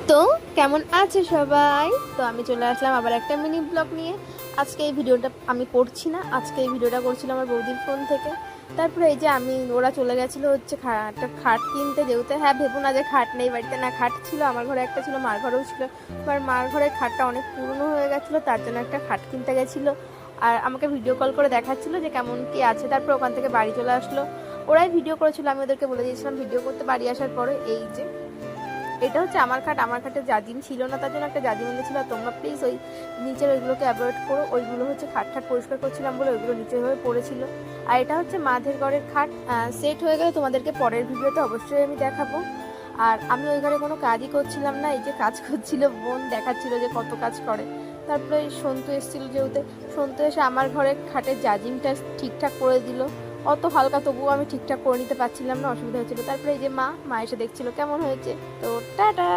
তো কেমন আছে সবাই? তো আমি চলে আসলাম আবার একটা মিনি ব্লগ নিয়ে। আজকে এই ভিডিওটা আমি করছি না, আজকে এই ভিডিওটা করছিলাম আমার বৌদির ফোন থেকে। তারপরে এই যে ওরা চলে গেছিলো হচ্ছে একটা খাট কিনতে, যেহেতু হ্যাঁ ভেবো না যে খাট নেই বাড়িতে, না খাট ছিল, আমার ঘরে একটা ছিল, মার ঘরেও ছিল। এবার মার ঘরের খাটটা অনেক পুরনো হয়ে গেছিলো, তার জন্য একটা খাট কিনতে গেছিলো। আর আমাকে ভিডিও কল করে দেখাচ্ছিলো যে কেমন কি আছে। তারপর ওখান থেকে বাড়ি চলে আসলো, ওরাই ভিডিও করেছিল, আমি ওদেরকে বলে দিয়েছিলাম ভিডিও করতে। বাড়ি আসার পরে এই যে এটা হচ্ছে আমার খাট, আমার খাটে জাজিম ছিল না, তার জন্য একটা জাজিম এনেছিল। তোমরা প্লিজ ওই নিচের ওইগুলোকে অ্যাভয়েড করো, ওইগুলো হচ্ছে খাট পরিষ্কার করছিলাম বলে ওইগুলো নিচে হয়ে পড়েছিল। আর এটা হচ্ছে মাঝের ঘরের খাট, সেট হয়ে গেলে তোমাদেরকে পরের ভিডিওতে অবশ্যই আমি দেখাবো। আর আমি ওই ঘরে কোনো কাজই করছিলাম না, এই যে কাজ করছিল বোন, দেখাচ্ছিল যে কত কাজ করে। তারপরে সন্তু এসেছিল, যেহেতু সন্তু এসে আমার ঘরে খাটের জাজিমটা ঠিকঠাক করে দিল। অত হালকা, তবুও আমি ঠিকঠাক করে নিতে পারছিলাম না, অসুবিধা হচ্ছিল। তারপরে এই যে মা এসে দেখছিল কেমন হয়েছে। তো টাটা।